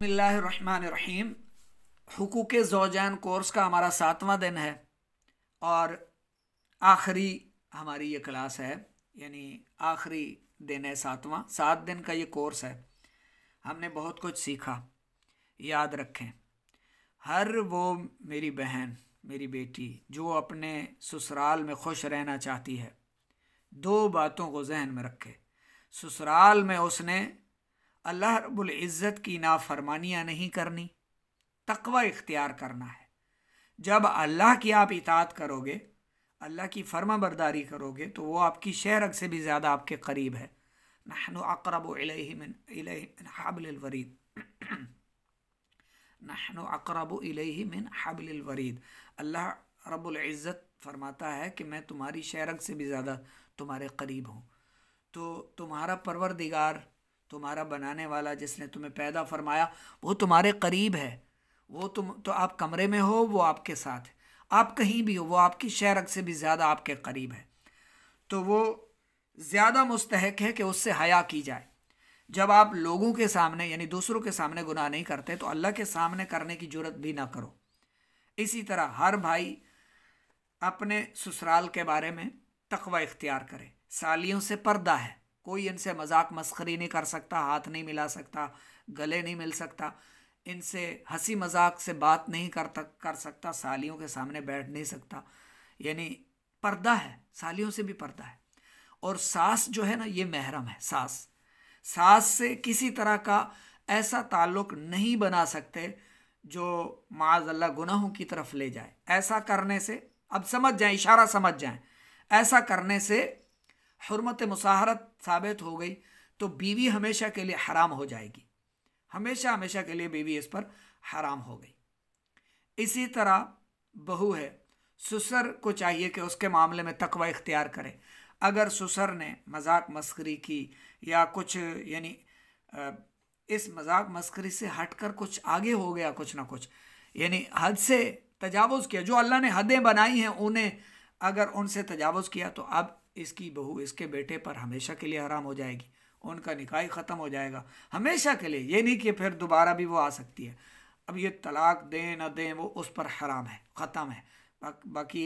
बिस्मिल्लाहिर्रहमानिर्रहीम। हुकूक़े ज़ौजान कोर्स का हमारा 7वां दिन है और आखिरी हमारी ये क्लास है, यानी आखिरी दिन है 7वां। 7 दिन का ये कोर्स है। हमने बहुत कुछ सीखा। याद रखें, हर वो मेरी बहन, मेरी बेटी जो अपने ससुराल में खुश रहना चाहती है, 2 बातों को जहन में रखे। ससुराल में उसने अल्लाह रब्बुल इज़्ज़त की नाफरमानियाँ नहीं करनी, तक़वा इख्तियार करना है। जब अल्लाह की आप इताअत करोगे, अल्लाह की फर्मा बरदारी करोगे, तो वो आपकी शहरग से भी ज़्यादा आपके करीब है। नहनु अक़रबु इलैहि मिन हब्लिल वरीद नहनु अक़रबु इलैहि मिन हब्लिल वरीद। अल्लाह रब्बुल इज़्ज़त फरमाता है कि मैं तुम्हारी शहरग से भी ज़्यादा तुम्हारे करीब हूँ। तो तुम्हारा परवरदिगार, तुम्हारा बनाने वाला, जिसने तुम्हें पैदा फरमाया, वो तुम्हारे करीब है। वो तो आप कमरे में हो, वो आपके साथ है। आप कहीं भी हो, वो आपकी शहरग से भी ज़्यादा आपके करीब है। तो वो ज़्यादा मुस्तहक है कि उससे हया की जाए। जब आप लोगों के सामने, यानी दूसरों के सामने गुनाह नहीं करते, तो अल्लाह के सामने करने की जुर्रत भी ना करो। इसी तरह हर भाई अपने ससुराल के बारे में तक़वा इख्तियार करे। सालियों से पर्दा है, कोई इनसे मजाक मस्खरी नहीं कर सकता, हाथ नहीं मिला सकता, गले नहीं मिल सकता, इनसे हंसी मजाक से बात नहीं कर सकता, सालियों के सामने बैठ नहीं सकता। यानी पर्दा है, सालियों से भी पर्दा है। और सास जो है ना, ये महरम है। सास से किसी तरह का ऐसा ताल्लुक नहीं बना सकते जो माज़अल्लाह गुनाहों की तरफ ले जाए। ऐसा करने से, अब समझ जाएं, इशारा समझ जाएं, ऐसा करने से हुर्मत मुसाहरत साबित हो गई, तो बीवी हमेशा के लिए हराम हो जाएगी। हमेशा के लिए बीवी इस पर हराम हो गई। इसी तरह बहू है, ससुर को चाहिए कि उसके मामले में तक़वा इख्तियार करे। अगर ससुर ने मजाक मस्खरी की या कुछ, यानी इस मजाक मस्खरी से हटकर कुछ आगे हो गया, कुछ ना कुछ, यानी हद से तजावुज़ किया, जो अल्लाह ने हदें बनाई हैं उन्हें अगर उनसे तजावुज़ किया, तो अब इसकी बहू इसके बेटे पर हमेशा के लिए हराम हो जाएगी। उनका निकाह ख़त्म हो जाएगा हमेशा के लिए। ये नहीं कि फिर दोबारा भी वो आ सकती है। अब ये तलाक दें न दें, वो उस पर हराम है, ख़त्म है। बाकी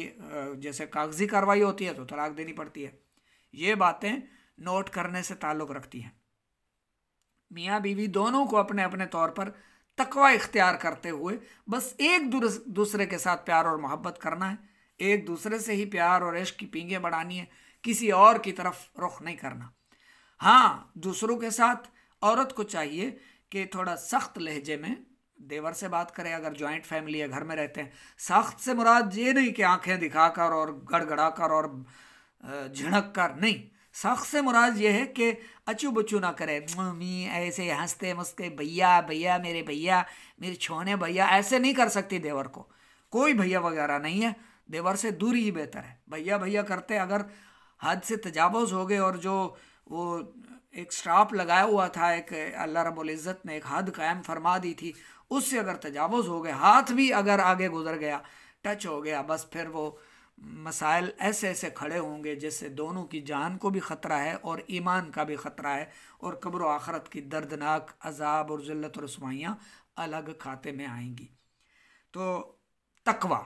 जैसे कागजी कार्रवाई होती है तो तलाक देनी पड़ती है। ये बातें नोट करने से ताल्लुक़ रखती हैं। मियाँ बीवी दोनों को अपने अपने तौर पर तक़वा इख्तियार करते हुए बस एक दूसरे के साथ प्यार और मोहब्बत करना है। एक दूसरे से ही प्यार और इश्क की पींगें बढ़ानी है, किसी और की तरफ रुख नहीं करना। हाँ, दूसरों के साथ औरत को चाहिए कि थोड़ा सख्त लहजे में देवर से बात करें। अगर जॉइंट फैमिली है, घर में रहते हैं, सख्त से मुराद ये नहीं कि आंखें दिखाकर और गड़गड़ा कर और झिड़क कर, नहीं। सख्त से मुराद ये है कि अचू बचू ना करे, मम्मी ऐसे हंसते मुस्के, भैया भैया मेरे भैया, मेरे छोने भैया, ऐसे नहीं कर सकती देवर को। कोई भैया वगैरह नहीं है, देवर से दूरी ही बेहतर है। भैया भैया करते अगर हद से तजावुज़ हो गए, और जो वो एक स्टॉप लगाया हुआ था, एक अल्लाह रब्बुल इज़्ज़त ने एक हद कायम फरमा दी थी, उससे अगर तजावुज़ हो गए, हाथ भी अगर आगे गुजर गया, टच हो गया, बस फिर वो मसाइल ऐसे ऐसे खड़े होंगे जिससे दोनों की जान को भी ख़तरा है और ईमान का भी ख़तरा है, और कब्र व आखरत की दर्दनाक अजाब और ज़िल्लत और रुसवाइयाँ अलग खाते में आएंगी। तो तकवा,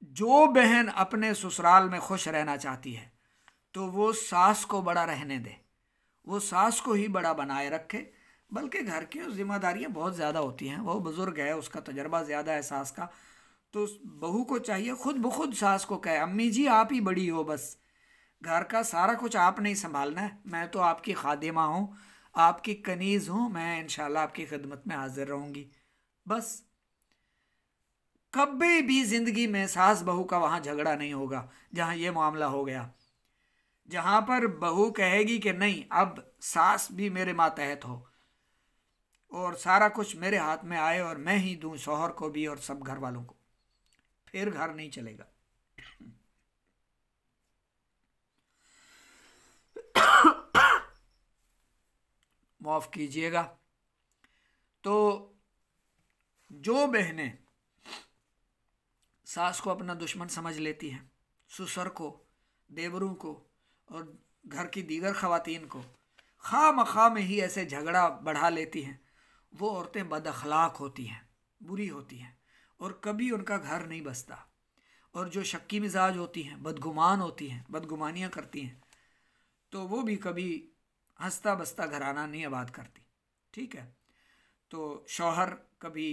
जो बहन अपने ससुराल में खुश रहना चाहती है तो वो सास को बड़ा रहने दे, वो सास को ही बड़ा बनाए रखे। बल्कि घर की जिम्मेदारियां बहुत ज़्यादा होती हैं, वो बुज़ुर्ग है, उसका तजर्बा ज़्यादा है सास का, तो बहू को चाहिए खुद ब खुद सास को कहे, अम्मी जी आप ही बड़ी हो, बस घर का सारा कुछ आप नहीं संभालना है, मैं तो आपकी खादिमा हूँ, आपकी कनीज़ हूँ, मैं इंशाल्लाह आपकी खिदमत में हाजिर रहूँगी। बस कभी भी ज़िंदगी में सास बहू का वहाँ झगड़ा नहीं होगा जहाँ ये मामला हो गया। जहाँ पर बहू कहेगी कि नहीं, अब सास भी मेरे मातहत हो और सारा कुछ मेरे हाथ में आए और मैं ही दूं शौहर को भी और सब घर वालों को, फिर घर नहीं चलेगा। माफ़ कीजिएगा। तो जो बहनें सास को अपना दुश्मन समझ लेती हैं, ससुर को, देवरों को और घर की दीगर ख़वातीन को खामखा में ही ऐसे झगड़ा बढ़ा लेती हैं, वो औरतें बद अखलाक होती हैं, बुरी होती हैं, और कभी उनका घर नहीं बसता। और जो शक्की मिजाज होती हैं, बदगुमान होती हैं, बदगुमानियाँ करती हैं, तो वो भी कभी हंसता बसता घराना नहीं आबाद करती। ठीक है, तो शौहर कभी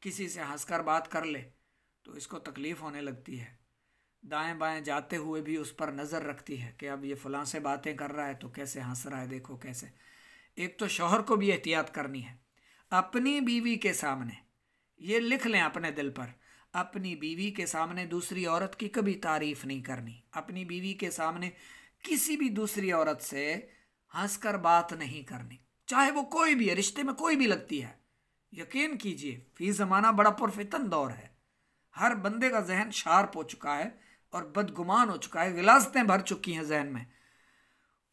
किसी से हंसकर बात कर ले तो इसको तकलीफ़ होने लगती है, दाएं बाएं जाते हुए भी उस पर नज़र रखती है कि अब ये फ़लाँ से बातें कर रहा है तो कैसे हंस रहा है, देखो कैसे। एक तो शौहर को भी एहतियात करनी है अपनी बीवी के सामने, ये लिख लें अपने दिल पर, अपनी बीवी के सामने दूसरी औरत की कभी तारीफ़ नहीं करनी। अपनी बीवी के सामने किसी भी दूसरी औरत से हंसकर बात नहीं करनी, चाहे वो कोई भी है, रिश्ते में कोई भी लगती है। यकीन कीजिए फी ज़माना बड़ा पुरफितन दौर है, हर बंदे का जहन शार्प हो चुका है और बदगुमान हो चुका है, गिलासतें भर चुकी हैं जहन में।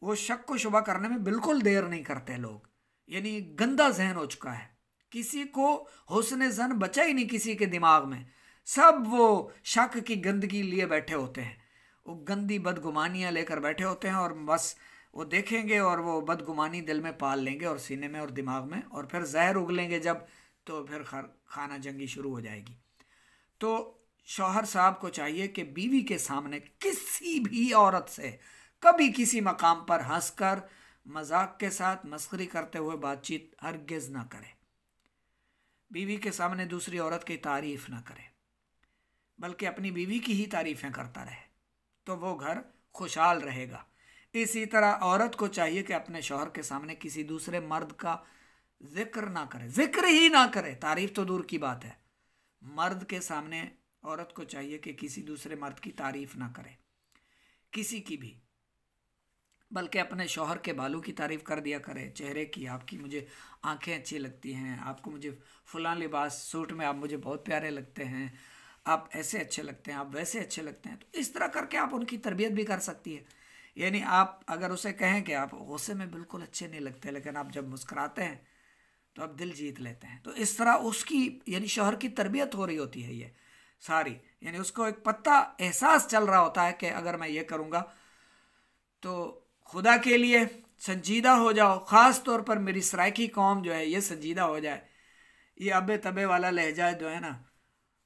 वो शक को शुबा करने में बिल्कुल देर नहीं करते लोग, यानी गंदा जहन हो चुका है। किसी को हुस्न ज़न बचा ही नहीं किसी के दिमाग में, सब वो शक की गंदगी लिए बैठे होते हैं, वो गंदी बदगुमानियाँ लेकर बैठे होते हैं और बस वो देखेंगे और वो बदगुमानी दिल में पाल लेंगे और सीने में और दिमाग में, और फिर जहर उगलेंगे जब, तो फिर खाना जंगी शुरू हो जाएगी। तो शौहर साहब को चाहिए कि बीवी के सामने किसी भी औरत से कभी किसी मकाम पर हंसकर मजाक के साथ मस्खरी करते हुए बातचीत हरगिज ना करे। बीवी के सामने दूसरी औरत की तारीफ ना करे, बल्कि अपनी बीवी की ही तारीफें करता रहे, तो वो घर खुशहाल रहेगा। इसी तरह औरत को चाहिए कि अपने शौहर के सामने किसी दूसरे मर्द का जिक्र ना करे, जिक्र ही ना करे, तारीफ तो दूर की बात है। मर्द के सामने औरत को चाहिए कि किसी दूसरे मर्द की तारीफ ना करे, किसी की भी, बल्कि अपने शौहर के बालों की तारीफ कर दिया करे, चेहरे की, आपकी मुझे आंखें अच्छी लगती हैं, आपको मुझे फलां लिबास सूट में आप मुझे बहुत प्यारे लगते हैं, आप ऐसे अच्छे लगते हैं, आप वैसे अच्छे लगते हैं। तो इस तरह करके आप उनकी तरबियत भी कर सकती है। यानी आप अगर उसे कहें कि आप गुस्से में बिल्कुल अच्छे नहीं लगते, लेकिन आप जब मुस्कुराते हैं तो आप दिल जीत लेते हैं, तो इस तरह उसकी यानी शौहर की तरबियत हो रही होती है ये सारी, यानी उसको एक पत्ता एहसास चल रहा होता है कि अगर मैं ये करूँगा तो खुदा के लिए संजीदा हो जाओ, ख़ास तौर पर मेरी सराइकी कौम जो है ये संजीदा हो जाए। ये अबे तबे वाला लहजा जो है ना,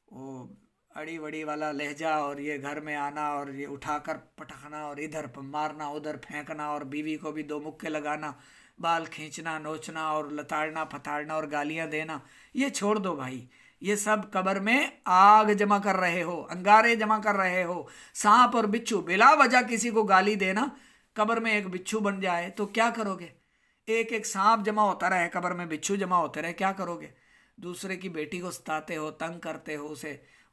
वो अड़ी वड़ी वाला लहजा, और ये घर में आना और ये उठाकर पटकना और इधर मारना उधर फेंकना और बीवी को भी दो मुक्के लगाना, बाल खींचना, नोचना और लताड़ना फताड़ना और गालियां देना, ये छोड़ दो भाई। ये सब कब्र में आग जमा कर रहे हो, अंगारे जमा कर रहे हो। सांप और बिच्छू, बिला वजह किसी को गाली देना, कब्र में एक बिच्छू बन जाए तो क्या करोगे? एक एक सांप जमा होता रहे, कब्र में बिच्छू जमा होते रहे, क्या करोगे? दूसरे की बेटी को सताते हो, तंग करते हो,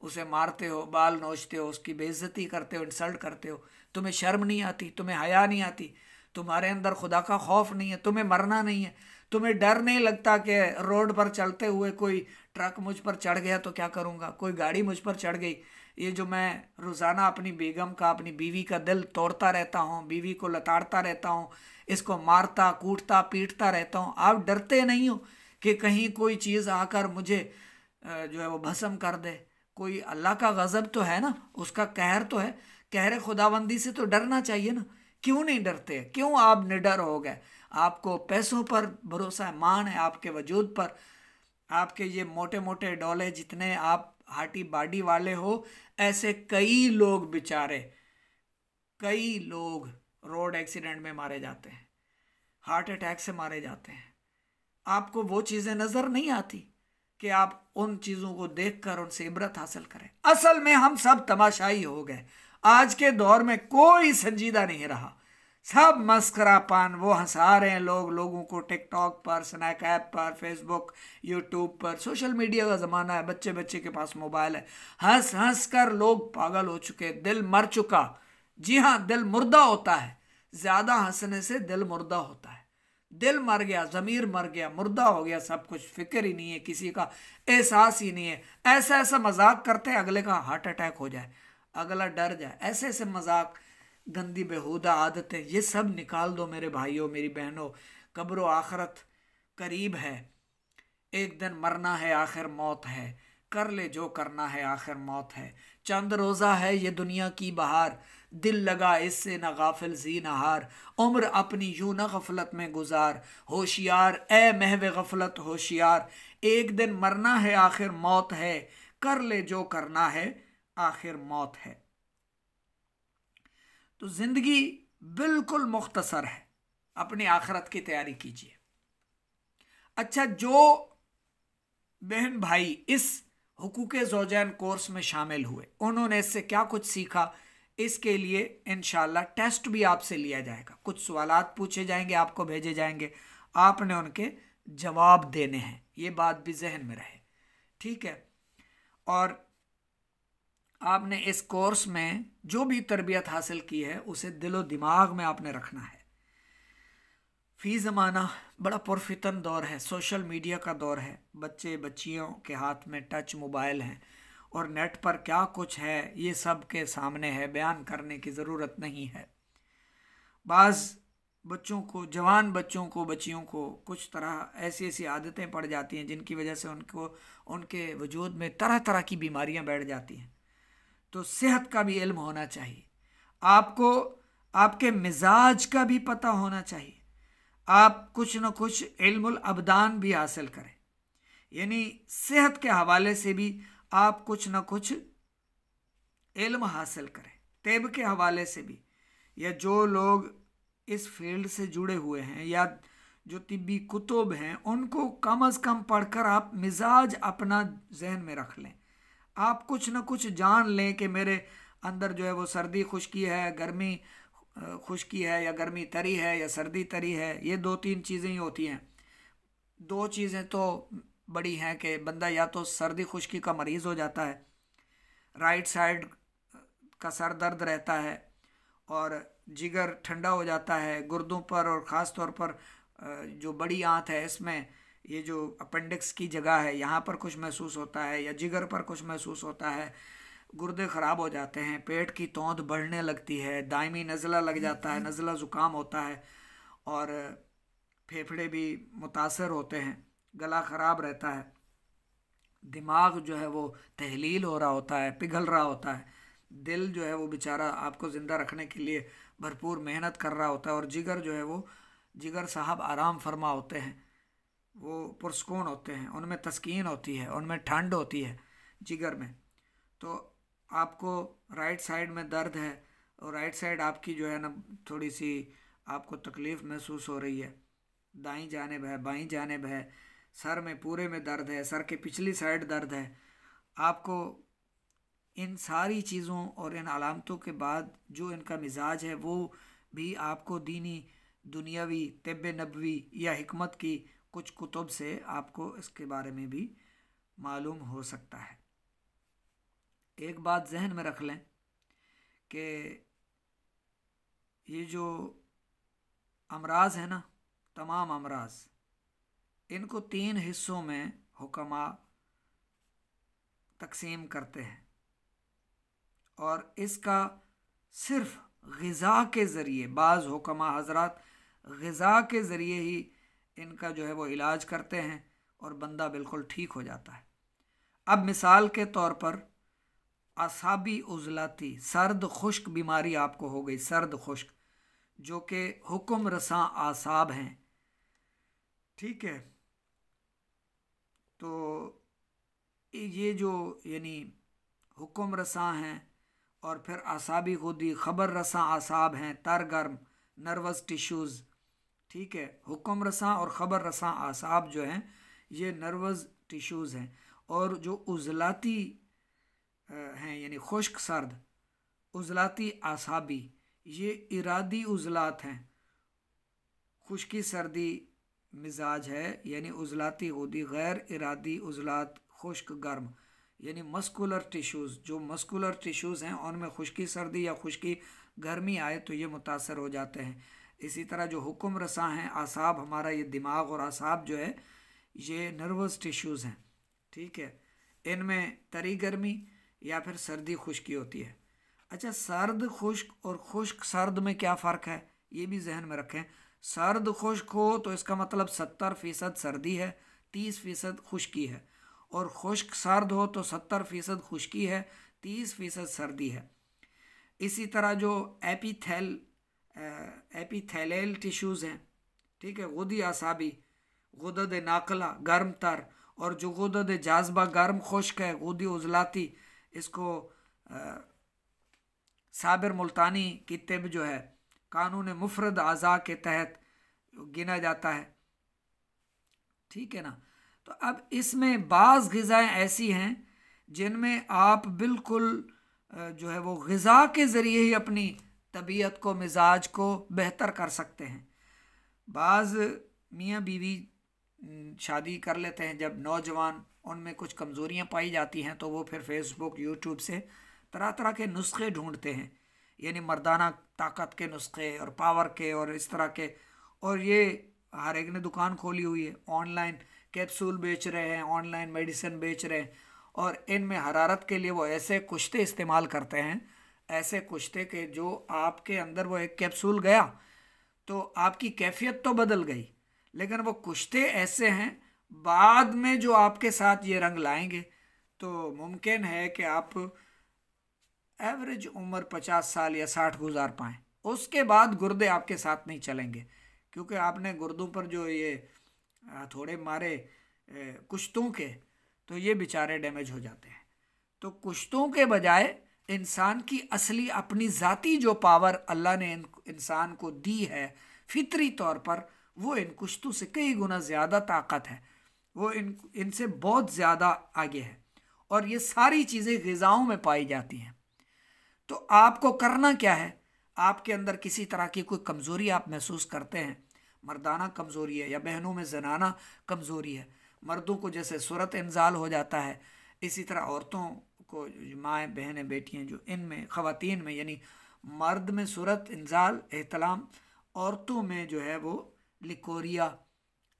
उसे मारते हो, बाल नोचते हो, उसकी बेइज्जती करते हो, इंसल्ट करते हो। तुम्हें शर्म नहीं आती, तुम्हें हया नहीं आती, तुम्हारे अंदर खुदा का खौफ नहीं है, तुम्हें मरना नहीं है, तुम्हें डर नहीं लगता कि रोड पर चलते हुए कोई ट्रक मुझ पर चढ़ गया तो क्या करूँगा, कोई गाड़ी मुझ पर चढ़ गई, ये जो मैं रोज़ाना अपनी बेगम का, अपनी बीवी का दिल तोड़ता रहता हूँ, बीवी को लताड़ता रहता हूँ, इसको मारता कूटता पीटता रहता हूँ, आप डरते नहीं हो कि कहीं कोई चीज़ आकर मुझे जो है वो भस्म कर दे? कोई अल्लाह का गज़ब तो है ना, उसका कहर तो है, कहर खुदाबंदी से तो डरना चाहिए ना। क्यों नहीं डरते? क्यों आप निडर हो गए? आपको पैसों पर भरोसा है, मान है आपके वजूद पर, आपके ये मोटे मोटे डोले जितने आप हाटी बाडी वाले हो, ऐसे कई लोग बेचारे, कई लोग रोड एक्सीडेंट में मारे जाते हैं, हार्ट अटैक से मारे जाते हैं। आपको वो चीज़ें नज़र नहीं आती कि आप उन चीज़ों को देखकर उनसे इबरत हासिल करें। असल में हम सब तमाशाई हो गए। आज के दौर में कोई संजीदा नहीं रहा, सब मस्करापन, वो हंसा रहे हैं लोगों को टिकटॉक पर, स्नैपचैट पर, फेसबुक, यूट्यूब पर। सोशल मीडिया का ज़माना है, बच्चे बच्चे के पास मोबाइल है, हंस हंस कर लोग पागल हो चुके, दिल मर चुका। जी हाँ, दिल मुर्दा होता है, ज़्यादा हंसने से दिल मुर्दा होता है। दिल मर गया, ज़मीर मर गया, मुर्दा हो गया सब कुछ, फिक्र ही नहीं है, किसी का एहसास ही नहीं है। ऐसा ऐसा मजाक करते हैं अगले का हार्ट अटैक हो जाए, अगला डर जाए। ऐसे ऐसे मजाक, गंदी बेहुदा आदतें, ये सब निकाल दो मेरे भाइयों मेरी बहनों। कब्र आखरत करीब है, एक दिन मरना है, आखिर मौत है। कर ले जो करना है आखिर मौत है। चंद रोज़ा है ये दुनिया की बहार, दिल लगा इससे न गाफिल जी नहार, उम्र अपनी यूं न गफलत में गुजार, होशियार ए महवे गफलत होशियार, एक दिन मरना है आखिर मौत है, कर ले जो करना है आखिर मौत है। तो जिंदगी बिल्कुल मुख्तसर है, अपनी आखिरत की तैयारी कीजिए। अच्छा, जो बहन भाई इस हुकूक़े ज़ौजैन कोर्स में शामिल हुए, उन्होंने इससे क्या कुछ सीखा, इसके लिए इंशाल्लाह टेस्ट भी आपसे लिया जाएगा। कुछ सवालात पूछे जाएंगे, आपको भेजे जाएंगे, आपने उनके जवाब देने हैं। ये बात भी जहन में रहे, ठीक है। और आपने इस कोर्स में जो भी तरबियत हासिल की है उसे दिलो दिमाग में आपने रखना है। फ़ी ज़माना बड़ा पुरफितन दौर है, सोशल मीडिया का दौर है, बच्चे बच्चियों के हाथ में टच मोबाइल हैं और नेट पर क्या कुछ है ये सब के सामने है, बयान करने की ज़रूरत नहीं है। बाज़ बच्चों को, जवान बच्चों को, बच्चियों को कुछ तरह ऐसी ऐसी आदतें पड़ जाती हैं जिनकी वजह से उनके वजूद में तरह तरह की बीमारियां बैठ जाती हैं। तो सेहत का भी इल्म होना चाहिए आपको, आपके मिजाज का भी पता होना चाहिए, आप कुछ न कुछ इल्मुल अबदान भी हासिल करें, यानी सेहत के हवाले से भी आप कुछ न कुछ इल्म हासिल करें, तिब के हवाले से भी, या जो लोग इस फील्ड से जुड़े हुए हैं या जो तिब्बी कुतुब हैं उनको कम अज़ कम पढ़कर आप मिजाज अपना जहन में रख लें। आप कुछ न कुछ जान लें कि मेरे अंदर जो है वो सर्दी खुश्की है, गर्मी खुश्की है, या गर्मी तरी है, या सर्दी तरी है। ये दो तीन चीज़ें ही होती हैं। दो चीज़ें तो बड़ी हैं कि बंदा या तो सर्दी खुश्की का मरीज़ हो जाता है, राइट साइड का सर दर्द रहता है और जिगर ठंडा हो जाता है गुर्दों पर, और ख़ास तौर पर जो बड़ी आंत है इसमें, ये जो अपेंडिक्स की जगह है यहाँ पर कुछ महसूस होता है, या जिगर पर कुछ महसूस होता है, गुर्दे ख़राब हो जाते हैं, पेट की तौंद बढ़ने लगती है, दायमी नज़ला लग जाता है, नज़ला ज़ुकाम होता है, और फेफड़े भी मुतासर होते हैं, गला ख़राब रहता है, दिमाग जो है वो तहलील हो रहा होता है, पिघल रहा होता है, दिल जो है वो बेचारा आपको ज़िंदा रखने के लिए भरपूर मेहनत कर रहा होता है, और जिगर जो है वो, जिगर साहब आराम फरमा होते हैं, वो पुरस्कून होते हैं, उनमें तस्कीन होती है, उनमें ठंड होती है जिगर में। तो आपको राइट साइड में दर्द है और राइट साइड आपकी जो है ना थोड़ी सी आपको तकलीफ़ महसूस हो रही है, दाईं जानिब है, बाईं जानिब है, सर में पूरे में दर्द है, सर के पिछली साइड दर्द है, आपको इन सारी चीज़ों और इन अलामतों के बाद जो इनका मिजाज है वो भी आपको दीनी, दुनियावी, तिब्ब नबवी या हिकमत की कुछ कुतुब से आपको इसके बारे में भी मालूम हो सकता है। एक बात जहन में रख लें कि ये जो अमराज है ना, तमाम अमराज, इनको 3 हिस्सों में हुक्मा तकसीम करते हैं, और इसका सिर्फ ग़िज़ा के ज़रिए, बाज़ हुक्मा हज़रात ग़िज़ा के ज़रिए ही इनका जो है वो इलाज करते हैं और बंदा बिल्कुल ठीक हो जाता है। अब मिसाल के तौर पर असाबी उज़लाती, सर्द खुश्क बीमारी आपको हो गई, सर्द खुश्क, जो कि हुक्म रसां आसाब हैं, ठीक है। तो ये जो यानी हुक्म रसां हैं और फिर आसाबी खुदी, ख़बर रसां आसाब हैं, तर गर्म, नर्वस टिश्यूज़, ठीक है। हुक्म रसां और ख़बर रसां आसाब जो हैं ये नर्वस टिश्यूज़ हैं, और जो उज़लाती हैं यानी खुश्क सर्द, उज़लाती आसाबी, ये इरादी उज़लात हैं। खुश्की सर्दी मिजाज है, यानी उज़लाती खुदी, गैर इरादी उज़लात खुश्क गर्म, यानी मस्कुलर टिश्यूज़, जो मस्कुलर टिश्यूज़ हैं उनमें खुश्की सर्दी या खुश्की गर्मी आए तो ये मुतासर हो जाते हैं। इसी तरह जो हुक्म रसां हैं आसाब, हमारा ये दिमाग और आसाब जो है ये नर्वस टिश्यूज़ हैं, ठीक है। इनमें तरी गर्मी या फिर सर्दी खुश्की होती है। अच्छा, सर्द खुश्क और खुश्क सर्द में क्या फ़र्क है ये भी जहन में रखें। सर्द खुश्क हो तो इसका मतलब 70% सर्दी है, 30% खुश्की है, और खुश्क सर्द हो तो 70% खुश्की है, 30% सर्दी है। इसी तरह जो एपीथेलियल टिश्यूज़ हैं, ठीक है, गुदी आसाबी, गुदद नाकला गर्म तर, और जो गुदद जाज़बा गर्म खुश्क है, गुदी उजलाती, इसको साबिर मुल्तानी की तिब जो है कानून मुफरद आज़ा के तहत गिना जाता है, ठीक है ना। तो अब इसमें बाज़ ग़िज़ाएँ ऐसी हैं जिनमें आप बिल्कुल जो है वो ग़िज़ा के ज़रिए ही अपनी तबीयत को, मिजाज को बेहतर कर सकते हैं। बाज़ मियाँ बीवी शादी कर लेते हैं जब नौजवान, उनमें कुछ कमज़ोरियाँ पाई जाती हैं तो वो फिर फेसबुक यूट्यूब से तरह तरह के नुस्खे ढूंढते हैं, यानी मर्दाना ताकत के नुस्खे और पावर के और इस तरह के, और ये हर एक ने दुकान खोली हुई है, ऑनलाइन कैप्सूल बेच रहे हैं, ऑनलाइन मेडिसिन बेच रहे हैं, और इनमें हरारत के लिए वो ऐसे कुश्ते इस्तेमाल करते हैं, ऐसे कुश्ते के जो आपके अंदर वो एक कैप्सूल गया तो आपकी कैफियत तो बदल गई, लेकिन वो कुश्ते ऐसे हैं बाद में जो आपके साथ ये रंग लाएंगे तो मुमकिन है कि आप एवरेज उम्र 50 साल या 60 गुजार पाएँ। उसके बाद गुर्दे आपके साथ नहीं चलेंगे, क्योंकि आपने गुर्दों पर जो ये थोड़े मारे कुश्तों के, तो ये बेचारे डैमेज हो जाते हैं। तो कुश्तों के बजाय इंसान की असली अपनी ज़ाती जो पावर अल्लाह ने इंसान को दी है फितरी तौर पर, वो इन कुश्तों से कई गुना ज़्यादा ताकत है, वो इनसे बहुत ज़्यादा आगे है, और ये सारी चीज़ें ग़िज़ाओं में पाई जाती हैं। तो आपको करना क्या है, आपके अंदर किसी तरह की कोई कमज़ोरी आप महसूस करते हैं, मर्दाना कमज़ोरी है या बहनों में जनाना कमज़ोरी है, मर्दों को जैसे सूरत इंजाल हो जाता है, इसी तरह औरतों को, माएँ बहनें बेटियाँ जो इनमें ख़वातीन में, यानी मर्द में सूरत इंजाल एहतलाम, औरतों में जो है वो लिकोरिया,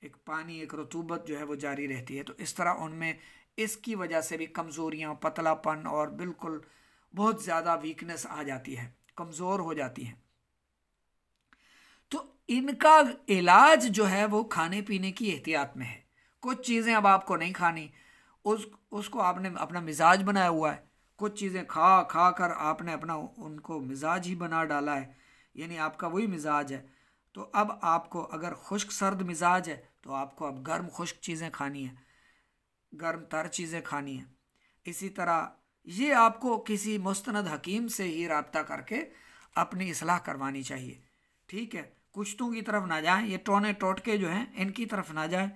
एक पानी, एक रतूबत जो है वो जारी रहती है। तो इस तरह उनमें इसकी वजह से भी कमज़ोरियाँ, पतलापन और बिल्कुल बहुत ज़्यादा वीकनेस आ जाती है, कमज़ोर हो जाती हैं। तो इनका इलाज जो है वो खाने पीने की एहतियात में है। कुछ चीज़ें अब आपको नहीं खानी, उसको आपने अपना मिजाज बनाया हुआ है, कुछ चीज़ें खा खा कर आपने अपना उनको मिजाज ही बना डाला है, यानी आपका वही मिजाज है। तो अब आपको अगर खुश्क सर्द मिजाज है तो आपको अब गर्म खुश्क चीज़ें खानी है, गर्म तर चीज़ें खानी है। इसी तरह ये आपको किसी मुस्तनद हकीम से ही रब्ता करके अपनी इस्लाह करवानी चाहिए, ठीक है। कुश्तों की तरफ ना जाएं, ये टोने टोटके जो हैं इनकी तरफ ना जाएं,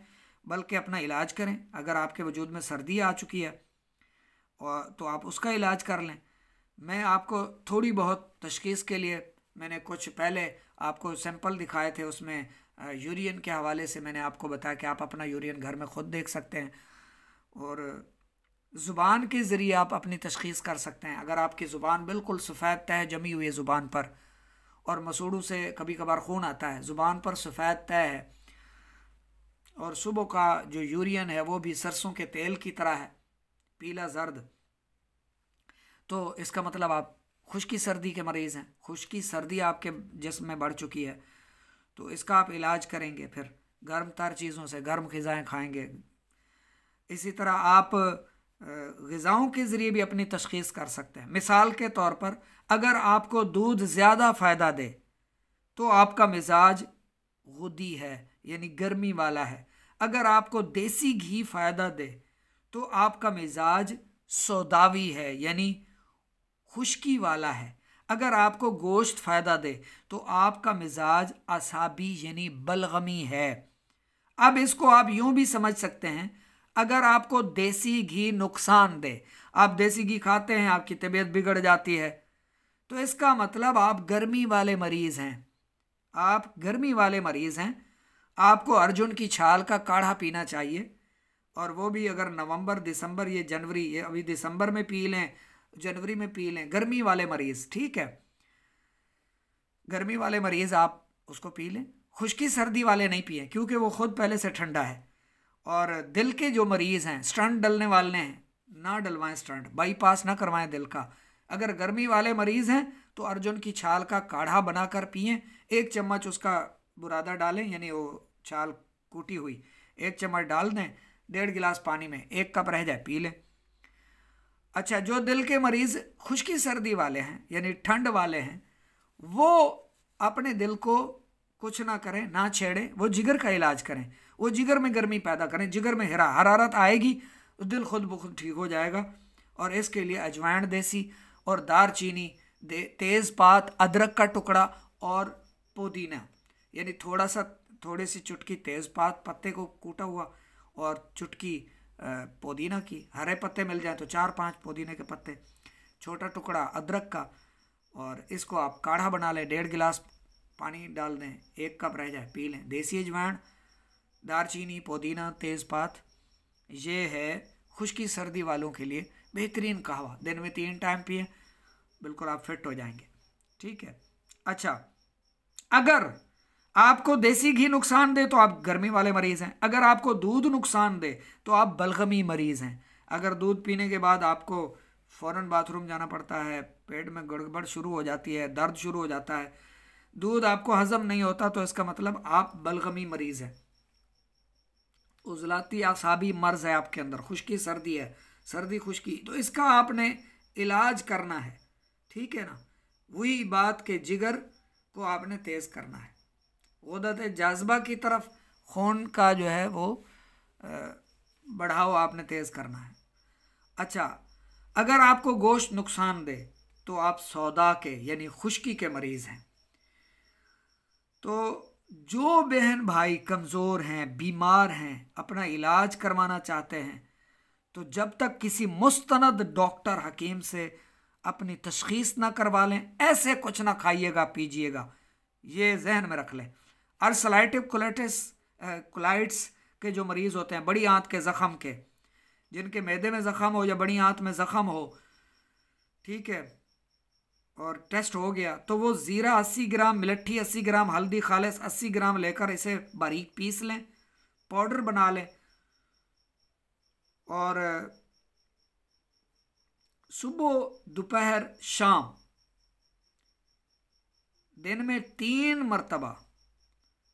बल्कि अपना इलाज करें। अगर आपके वजूद में सर्दी आ चुकी है और तो आप उसका इलाज कर लें। मैं आपको थोड़ी बहुत तशख़ीस के लिए मैंने कुछ पहले आपको सैंपल दिखाए थे, उसमें यूरियन के हवाले से मैंने आपको बताया कि आप अपना यूरियन घर में ख़ुद देख सकते हैं, और ज़ुबान के ज़रिए आप अपनी तशख़ीस कर सकते हैं। अगर आपकी ज़ुबान बिल्कुल सफ़ेद तह जमी हुई है ज़ुबान पर, और मसूड़ों से कभी कभार खून आता है, ज़ुबान पर सफ़ेद तह है, और सुबह का जो यूरियन है वो भी सरसों के तेल की तरह है, पीला जर्द, तो इसका मतलब आप खुश्की सर्दी के मरीज़ हैं, खुश्की सर्दी आपके जिस्म में बढ़ चुकी है, तो इसका आप इलाज करेंगे। फिर गर्म तर चीज़ों से गर्म ग़िज़ाएँ खाएंगे। इसी तरह आप ग़िज़ाओं के ज़रिए भी अपनी तशख़ीस कर सकते हैं। मिसाल के तौर पर अगर आपको दूध ज़्यादा फ़ायदा दे तो आपका मिजाज गुदी है, यानी गर्मी वाला है। अगर आपको देसी घी फ़ायदा दे तो आपका मिजाज सौदावी है, यानी खुश्की वाला है। अगर आपको गोश्त फ़ायदा दे तो आपका मिजाज असाबी यानी बलगमी है। अब इसको आप यूं भी समझ सकते हैं, अगर आपको देसी घी नुकसान दे, आप देसी घी खाते हैं, आपकी तबीयत बिगड़ जाती है, तो इसका मतलब आप गर्मी वाले मरीज़ हैं, आप गर्मी वाले मरीज़ हैं। आपको अर्जुन की छाल का काढ़ा पीना चाहिए, और वो भी अगर नवंबर दिसंबर, ये जनवरी, ये अभी दिसंबर में पी लें, जनवरी में पी लें, गर्मी वाले मरीज़, ठीक है, गर्मी वाले मरीज़ आप उसको पी लें। खुश्की सर्दी वाले नहीं पिए, क्योंकि वो ख़ुद पहले से ठंडा है। और दिल के जो मरीज़ हैं, स्टंट डलने वाले हैं, ना डलवाएं स्टंट, बाईपास ना करवाएं दिल का। अगर गर्मी वाले मरीज़ हैं तो अर्जुन की छाल का काढ़ा बनाकर पिएं, 1 चम्मच उसका बुरादा डालें, यानी वो छाल कूटी हुई 1 चम्मच डाल दें, 1.5 गिलास पानी में 1 कप रह जाए पी लें। अच्छा, जो दिल के मरीज खुश्की सर्दी वाले हैं यानी ठंड वाले हैं, वो अपने दिल को कुछ ना करें, ना छेड़े, वो जिगर का इलाज करें, वो जिगर में गर्मी पैदा करें, जिगर में हरारत आएगी तो दिल खुद ब खुद ठीक हो जाएगा। और इसके लिए अजवाइन देसी और दारचीनी, तेज़पात, अदरक का टुकड़ा और पुदीना, यानी थोड़ी सी चुटकी तेज़पात पत्ते को कूटा हुआ और चुटकी पुदीना की, हरे पत्ते मिल जाए तो 4-5 पुदीने के पत्ते, छोटा टुकड़ा अदरक का, और इसको आप काढ़ा बना लें। 1.5 गिलास पानी डाल दें, 1 कप रह जाए पी लें। देसी अजवाइन, दारचीनी, पुदीना, तेज़पात, ये है खुश्की सर्दी वालों के लिए बेहतरीन कहवा। दिन में 3 टाइम पिए, बिल्कुल आप फिट हो जाएंगे। ठीक है। अच्छा, अगर आपको देसी घी नुकसान दे तो आप गर्मी वाले मरीज़ हैं। अगर आपको दूध नुकसान दे तो आप बलगमी मरीज़ हैं। अगर दूध पीने के बाद आपको फ़ौरन बाथरूम जाना पड़ता है, पेट में गड़बड़ शुरू हो जाती है, दर्द शुरू हो जाता है, दूध आपको हजम नहीं होता, तो इसका मतलब आप बलगमी मरीज़ हैं। उजलाती आसाबी मर्ज है आपके अंदर, खुश्की सर्दी है, सर्दी खुश्की, तो इसका आपने इलाज करना है। ठीक है ना। वही बात के जिगर को आपने तेज़ करना है, ग़ुद्दत जाज़बा की तरफ खून का जो है वो बढ़ाव आपने तेज़ करना है। अच्छा, अगर आपको गोश्त नुकसान दे तो आप सौदा के यानी खुश्की के मरीज़ हैं। तो जो बहन भाई कमज़ोर हैं, बीमार हैं, अपना इलाज करवाना चाहते हैं, तो जब तक किसी मुस्तनद डॉक्टर हकीम से अपनी तशख़ीस ना करवा लें, ऐसे कुछ ना खाइएगा पीजिएगा, ये जहन में रख लें। अल्सराटिव कोलाइटिस के जो मरीज़ होते हैं, बड़ी आंत के ज़ख़म के, जिनके मैदे में ज़ख़म हो या बड़ी आंत में ज़ख़म हो, ठीक है, और टेस्ट हो गया, तो वो ज़ीरा 80 ग्राम, मिलट्ठी 80 ग्राम, हल्दी खालिस 80 ग्राम लेकर इसे बारीक पीस लें, पाउडर बना लें, और सुबह, दोपहर, शाम, दिन में 3 मरतबा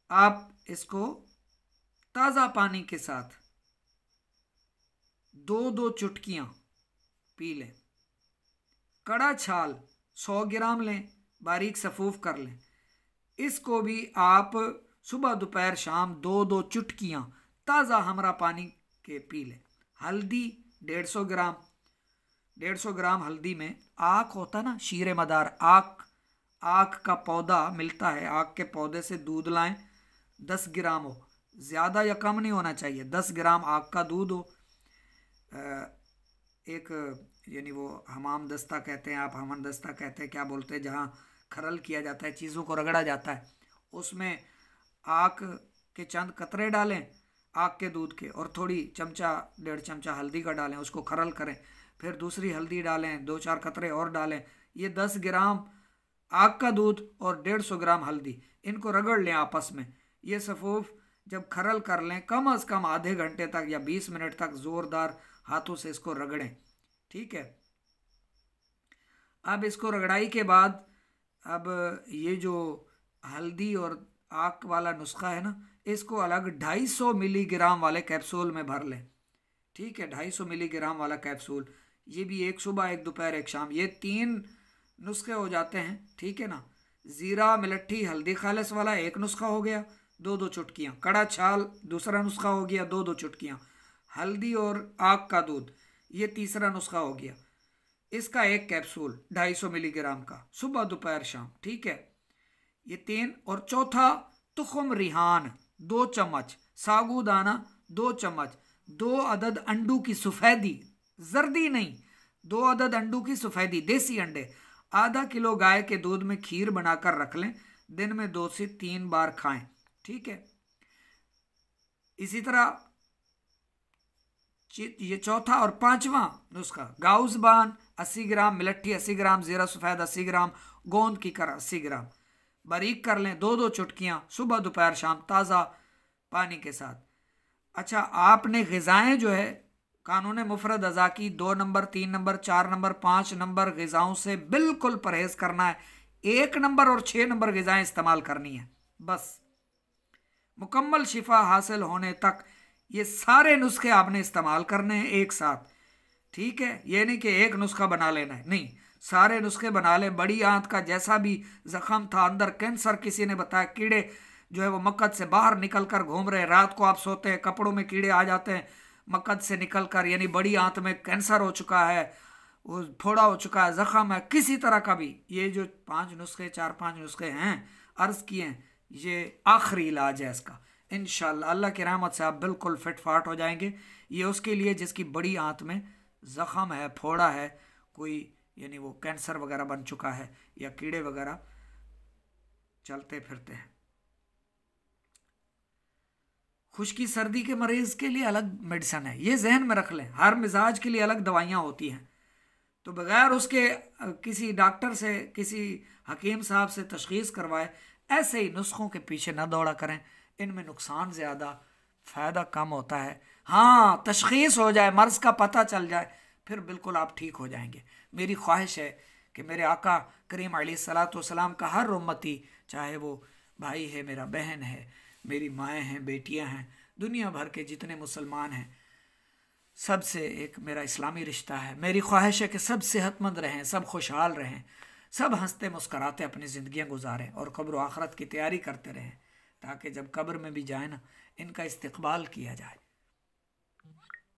आप इसको ताज़ा पानी के साथ 2-2 चुटकियाँ पी लें। कड़ा छाल 100 ग्राम लें, बारीक सफूफ कर लें। इसको भी आप सुबह, दोपहर, शाम 2-2 चुटकियाँ ताज़ा हमरा पानी के पी लें। हल्दी 150 ग्राम, 150 ग्राम हल्दी में आक होता ना, शीरे मदार आक का पौधा मिलता है, आक के पौधे से दूध लाएं, 10 ग्राम हो, ज़्यादा या कम नहीं होना चाहिए, 10 ग्राम आक का दूध हो। एक यानी वो हमाम दस्ता कहते हैं, आप हमन दस्ता कहते हैं, क्या बोलते हैं, जहाँ खरल किया जाता है, चीज़ों को रगड़ा जाता है, उसमें आक के चंद कतरे डालें आक के दूध के, और थोड़ी 1-1.5 चमचा हल्दी का डालें, उसको खरल करें, फिर दूसरी हल्दी डालें, 2-4 कतरे और डालें। ये 10 ग्राम आक का दूध और 150 ग्राम हल्दी, इनको रगड़ लें आपस में। ये सफूफ जब खरल कर लें, कम अज़ कम आधे घंटे तक या 20 मिनट तक ज़ोरदार हाथों से इसको रगड़ें। ठीक है। अब इसको रगड़ाई के बाद, अब ये जो हल्दी और आक वाला नुस्खा है ना, इसको अलग 250 मिलीग्राम वाले कैप्सूल में भर लें। ठीक है, 250 मिलीग्राम वाला कैप्सूल, ये भी एक सुबह, एक दोपहर, एक शाम, ये 3 नुस्खे हो जाते हैं। ठीक है ना। ज़ीरा, मिलट्ठी, हल्दी खालिस वाला एक नुस्खा हो गया, 2-2 चुटकियाँ। कड़ा छाल दूसरा नुस्खा हो गया, 2-2 चुटकियाँ। हल्दी और आक का दूध, ये तीसरा नुस्खा हो गया, इसका एक कैप्सूल 250 मिलीग्राम का, सुबह, दोपहर, शाम। ठीक है, ये 3। और चौथा, तुखम रिहान 2 चम्मच, सागूदाना 2 चम्मच, 2 अदद अंडू की सफ़ेदी, जर्दी नहीं, 2 अदद अंडू की सफ़ेदी, देसी अंडे, आधा किलो गाय के दूध में खीर बनाकर रख लें, दिन में 2 से 3 बार खाएं। ठीक है। इसी तरह ये चौथा और 5वां नुस्खा, गाउज़बान 80 ग्राम, मिलट्ठी 80 ग्राम, ज़ीरा सफ़ेद 80 ग्राम, गोंद की कर 80 ग्राम, बारीक कर लें, 2-2 चुटकियाँ, सुबह, दोपहर, शाम, ताज़ा पानी के साथ। अच्छा, आपने ग़िज़ाएँ जो है कानून मुफरद अज़ा की 2 नंबर, 3 नंबर, 4 नंबर, 5 नंबर ग़िज़ाओं से बिल्कुल परहेज़ करना है। 1 नंबर और 6 नंबर ग़िज़ाएँ इस्तेमाल करनी है बस। मुकम्मल शिफा हासिल होने तक ये सारे नुस्खे आपने इस्तेमाल करने हैं एक साथ, ठीक है। ये नहीं कि एक नुस्खा बना लेना है, नहीं, सारे नुस्खे बना ले। बड़ी आंत का जैसा भी जख्म था, अंदर कैंसर किसी ने बताया, कीड़े जो है वो मक्कद से बाहर निकल कर घूम रहे हैं, रात को आप सोते हैं कपड़ों में कीड़े आ जाते हैं मक्कद से निकल कर, यानी बड़ी आंत में कैंसर हो चुका है, वो फोड़ा हो चुका है, जख्म है, किसी तरह का भी, ये जो 5 नुस्खे 4-5 नुस्खे हैं अर्ज किए हैं, ये आखिरी इलाज है इसका। इंशाअल्लाह अल्लाह की रहमत से आप बिल्कुल फिट फाट हो जाएंगे। ये उसके लिए जिसकी बड़ी आंत में जख्म है, फोड़ा है कोई, यानी वो कैंसर वगैरह बन चुका है या कीड़े वगैरह चलते फिरते हैं। खुश्की सर्दी के मरीज के लिए अलग मेडिसिन है, ये जहन में रख लें। हर मिजाज के लिए अलग दवाइयाँ होती हैं, तो बगैर उसके किसी डॉक्टर से, किसी हकीम साहब से तशखीस करवाए ऐसे ही नुस्खों के पीछे ना दौड़ा करें, इनमें नुकसान ज़्यादा, फ़ायदा कम होता है। हाँ, तशखीस हो जाए, मर्ज़ का पता चल जाए, फिर बिल्कुल आप ठीक हो जाएंगे। मेरी ख्वाहिश है कि मेरे आका करीम अलैहिस्सलाम का हर उम्मती, चाहे वो भाई है, मेरा बहन है, मेरी माएँ हैं, बेटियाँ हैं, दुनिया भर के जितने मुसलमान हैं, सबसे एक मेरा इस्लामी रिश्ता है। मेरी ख्वाहिश है कि सब सेहतमंद रहें, सब खुशहाल रहें, सब हंसते मुस्कराते अपनी ज़िंदगियां गुजारें और कब्र आखरत की तैयारी करते रहें, ताकि जब कब्र में भी जाए ना, इनका इस्तकबाल किया जाए।